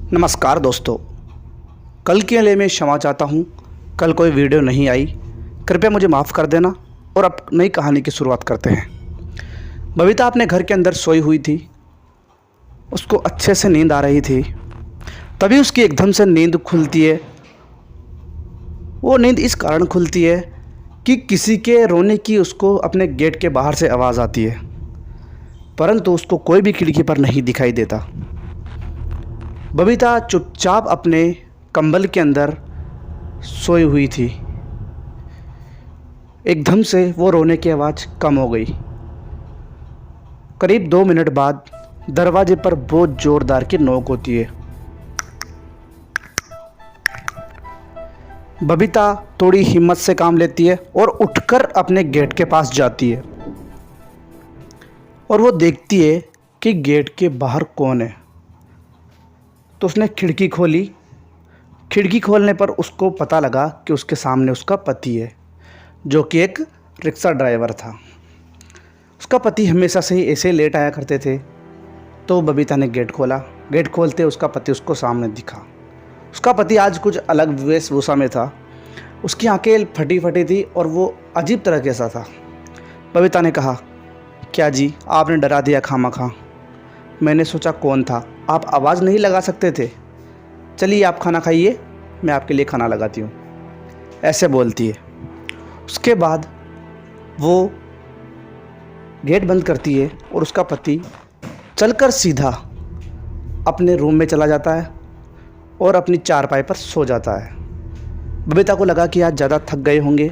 नमस्कार दोस्तों, कल के लिए मैं क्षमा चाहता हूँ। कल कोई वीडियो नहीं आई, कृपया मुझे माफ़ कर देना। और अब नई कहानी की शुरुआत करते हैं। बबीता अपने घर के अंदर सोई हुई थी। उसको अच्छे से नींद आ रही थी। तभी उसकी एकदम से नींद खुलती है। वो नींद इस कारण खुलती है कि किसी के रोने की उसको अपने गेट के बाहर से आवाज़ आती है, परंतु उसको कोई भी खिड़की पर नहीं दिखाई देता। बबीता चुपचाप अपने कंबल के अंदर सोई हुई थी। एकदम से वो रोने की आवाज़ कम हो गई। करीब 2 मिनट बाद दरवाजे पर बहुत ज़ोरदार की नोक होती है। बबीता थोड़ी हिम्मत से काम लेती है और उठकर अपने गेट के पास जाती है और वो देखती है कि गेट के बाहर कौन है। तो उसने खिड़की खोली। खिड़की खोलने पर उसको पता लगा कि उसके सामने उसका पति है, जो कि एक रिक्शा ड्राइवर था। उसका पति हमेशा से ही ऐसे लेट आया करते थे। तो बबीता ने गेट खोला। गेट खोलते उसका पति उसको सामने दिखा। उसका पति आज कुछ अलग वेशभूषा में था। उसकी आंखें फटी फटी थी और वो अजीब तरह कैसा था। बबीता ने कहा, क्या जी, आपने डरा दिया खामखा। मैंने सोचा कौन था, आप आवाज़ नहीं लगा सकते थे। चलिए आप खाना खाइए, मैं आपके लिए खाना लगाती हूँ, ऐसे बोलती है। उसके बाद वो गेट बंद करती है और उसका पति चलकर सीधा अपने रूम में चला जाता है और अपनी चारपाई पर सो जाता है। बबीता को लगा कि आज ज़्यादा थक गए होंगे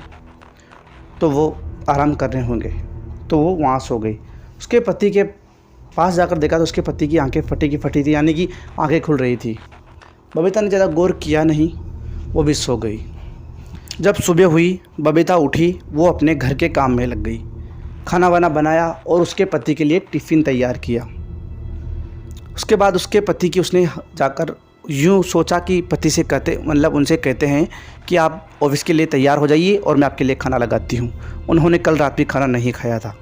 तो वो आराम कर रहे होंगे, तो वो वहाँ सो गई। उसके पति के पास जाकर देखा तो उसके पति की आंखें फटी की फटी थी, यानी कि आंखें खुल रही थी। बबीता ने ज़्यादा गौर किया नहीं, वो भी सो गई। जब सुबह हुई, बबीता उठी, वो अपने घर के काम में लग गई। खाना वाना बनाया और उसके पति के लिए टिफ़िन तैयार किया। उसके बाद उसके पति की उसने जाकर यूँ सोचा कि पति से उनसे कहते हैं कि आप ऑफिस के लिए तैयार हो जाइए और मैं आपके लिए खाना लगाती हूँ। उन्होंने कल रात भी खाना नहीं खाया था।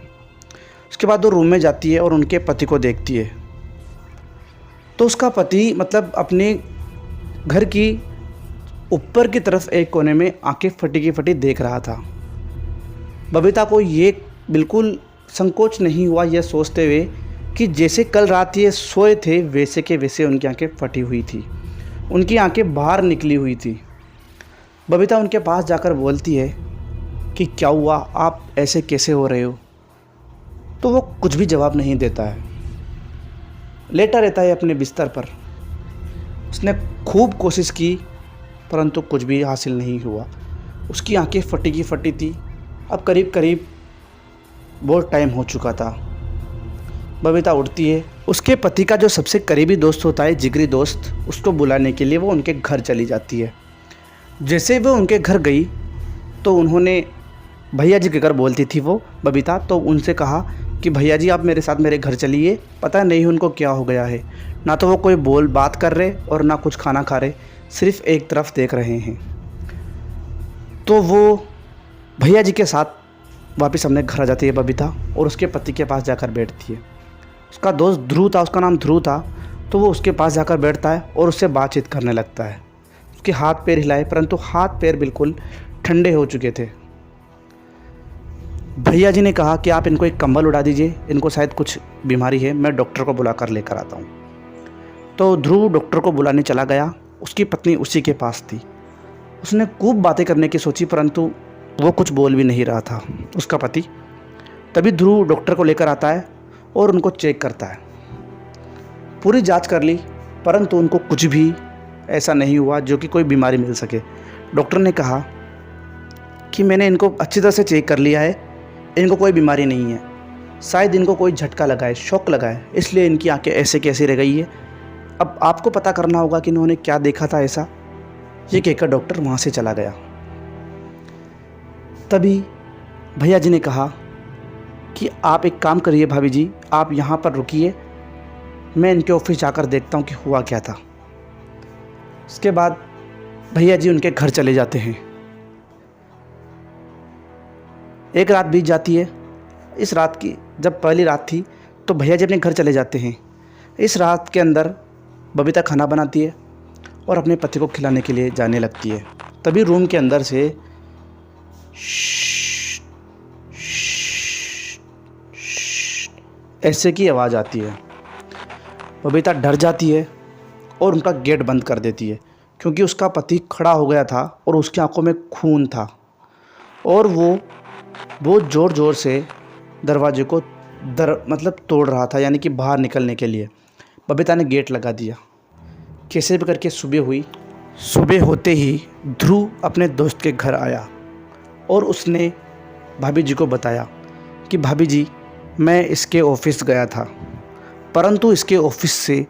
उसके बाद वो रूम में जाती है और उनके पति को देखती है। तो उसका पति अपने घर की ऊपर की तरफ एक कोने में आंखें फटी की फटी देख रहा था। बबीता को ये बिल्कुल संकोच नहीं हुआ यह सोचते हुए कि जैसे कल रात ये सोए थे वैसे के वैसे उनकी आंखें फटी हुई थी, उनकी आंखें बाहर निकली हुई थी। बबीता उनके पास जाकर बोलती है कि क्या हुआ, आप ऐसे कैसे हो रहे हो। तो वो कुछ भी जवाब नहीं देता है, लेटा रहता है अपने बिस्तर पर। उसने खूब कोशिश की परंतु कुछ भी हासिल नहीं हुआ। उसकी आंखें फटी की फटी थी। अब करीब करीब बहुत टाइम हो चुका था। बबीता उठती है। उसके पति का जो सबसे करीबी दोस्त होता है, जिगरी दोस्त, उसको बुलाने के लिए वो उनके घर चली जाती है। जैसे वो उनके घर गई तो उन्होंने भैया जी के घर बोलती थी वो बबीता, तो उनसे कहा कि भैया जी आप मेरे साथ मेरे घर चलिए। पता नहीं उनको क्या हो गया है, ना तो वो कोई बात कर रहे और ना कुछ खाना खा रहे, सिर्फ एक तरफ देख रहे हैं। तो वो भैया जी के साथ वापस अपने घर आ जाती है बबीता और उसके पति के पास जाकर बैठती है। उसका दोस्त ध्रुव था, उसका नाम ध्रुव था। तो वो उसके पास जाकर बैठता है और उससे बातचीत करने लगता है। उसके हाथ पैर हिलाए परंतु हाथ पैर बिल्कुल ठंडे हो चुके थे। भैया जी ने कहा कि आप इनको एक कंबल उड़ा दीजिए, इनको शायद कुछ बीमारी है, मैं डॉक्टर को बुला कर लेकर आता हूँ। तो ध्रुव डॉक्टर को बुलाने चला गया। उसकी पत्नी उसी के पास थी। उसने खूब बातें करने की सोची परंतु वो कुछ बोल भी नहीं रहा था, उसका पति। तभी ध्रुव डॉक्टर को लेकर आता है और उनको चेक करता है। पूरी जांच कर ली परंतु उनको कुछ भी ऐसा नहीं हुआ जो कि कोई बीमारी मिल सके। डॉक्टर ने कहा कि मैंने इनको अच्छी तरह से चेक कर लिया है, इनको कोई बीमारी नहीं है, शायद इनको कोई झटका लगा है, शॉक लगा है, इसलिए इनकी आंखें ऐसे कैसी रह गई है। अब आपको पता करना होगा कि इन्होंने क्या देखा था ऐसा। ये कहकर डॉक्टर वहाँ से चला गया। तभी भैया जी ने कहा कि आप एक काम करिए भाभी जी, आप यहाँ पर रुकिए, मैं इनके ऑफिस जाकर देखता हूँ कि हुआ क्या था। उसके बाद भैया जी उनके घर चले जाते हैं। एक रात बीत जाती है। इस रात की जब पहली रात थी तो भैया जी अपने घर चले जाते हैं। इस रात के अंदर बबीता खाना बनाती है और अपने पति को खिलाने के लिए जाने लगती है। तभी रूम के अंदर से ऐसे की आवाज़ आती है। बबीता डर जाती है और उनका गेट बंद कर देती है, क्योंकि उसका पति खड़ा हो गया था और उसकी आंखों में खून था और वो बहुत ज़ोर ज़ोर से दरवाजे को तोड़ रहा था, यानी कि बाहर निकलने के लिए। बबीता ने गेट लगा दिया। कैसे भी करके सुबह हुई। सुबह होते ही ध्रुव अपने दोस्त के घर आया और उसने भाभी जी को बताया कि भाभी जी, मैं इसके ऑफिस गया था, परंतु इसके ऑफिस से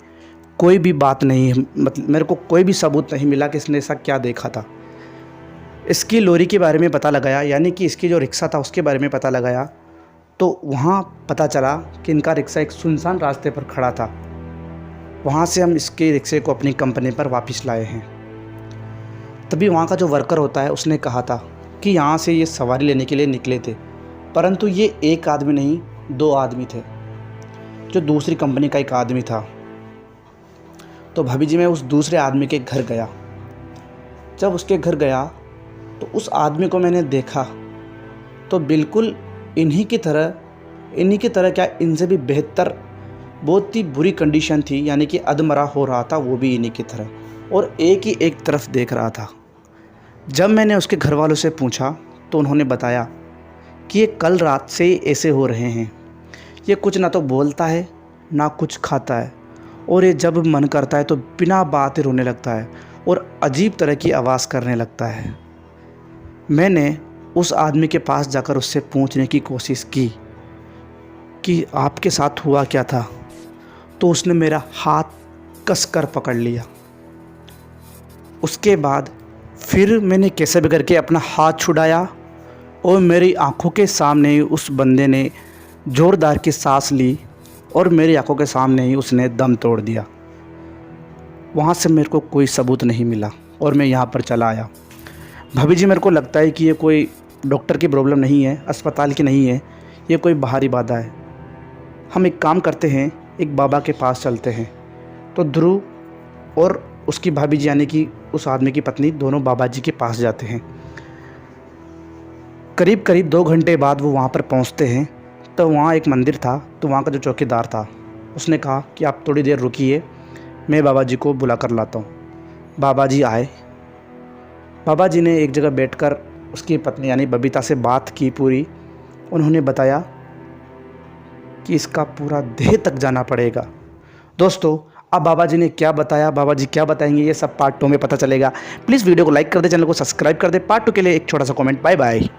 कोई भी बात नहीं, मतलब मेरे को कोई भी सबूत नहीं मिला कि इसने ऐसा क्या देखा था। इसकी लॉरी के बारे में पता लगाया, यानी कि इसकी जो रिक्शा था उसके बारे में पता लगाया, तो वहाँ पता चला कि इनका रिक्शा एक सुनसान रास्ते पर खड़ा था। वहाँ से हम इसके रिक्शे को अपनी कंपनी पर वापस लाए हैं। तभी वहाँ का जो वर्कर होता है उसने कहा था कि यहाँ से ये सवारी लेने के लिए निकले थे, परंतु ये एक आदमी नहीं, 2 आदमी थे, जो दूसरी कंपनी का एक आदमी था। तो भाभी जी, मैं उस दूसरे आदमी के घर गया। जब उसके घर गया तो उस आदमी को मैंने देखा तो बिल्कुल इन्हीं की तरह क्या, इनसे भी बेहतर, बहुत ही बुरी कंडीशन थी, यानी कि अधमरा हो रहा था वो भी इन्हीं की तरह, और एक ही एक तरफ देख रहा था। जब मैंने उसके घर वालों से पूछा तो उन्होंने बताया कि ये कल रात से ही ऐसे हो रहे हैं। ये कुछ ना तो बोलता है ना कुछ खाता है, और ये जब मन करता है तो बिना बात ही रोने लगता है और अजीब तरह की आवाज़ करने लगता है। मैंने उस आदमी के पास जाकर उससे पूछने की कोशिश की कि आपके साथ हुआ क्या था, तो उसने मेरा हाथ कसकर पकड़ लिया। उसके बाद फिर मैंने कैसे भी करके अपना हाथ छुड़ाया और मेरी आंखों के सामने ही उस बंदे ने ज़ोरदार की सांस ली और मेरी आंखों के सामने ही उसने दम तोड़ दिया। वहाँ से मेरे को कोई सबूत नहीं मिला और मैं यहाँ पर चला आया। भाभी जी, मेरे को लगता है कि ये कोई डॉक्टर की प्रॉब्लम नहीं है, अस्पताल की नहीं है, ये कोई बाहरी बाधा है। हम एक काम करते हैं, एक बाबा के पास चलते हैं। तो ध्रुव और उसकी भाभी जी, यानी कि उस आदमी की पत्नी, दोनों बाबा जी के पास जाते हैं। करीब 2 घंटे बाद वो वहाँ पर पहुँचते हैं। तो वहाँ एक मंदिर था, तो वहाँ का जो चौकीदार था उसने कहा कि आप थोड़ी देर रुकिए, मैं बाबा जी को बुला कर लाता हूँ। बाबा जी आए। बाबा जी ने एक जगह बैठकर उसकी पत्नी यानी बबीता से बात की पूरी। उन्होंने बताया कि इसका पूरा देह तक जाना पड़ेगा। दोस्तों, अब बाबा जी ने क्या बताया, बाबा जी क्या बताएंगे, ये सब पार्ट 2 में पता चलेगा। प्लीज़ वीडियो को लाइक कर दे, चैनल को सब्सक्राइब कर दे। पार्ट 2 के लिए एक छोटा सा कमेंट। Bye bye.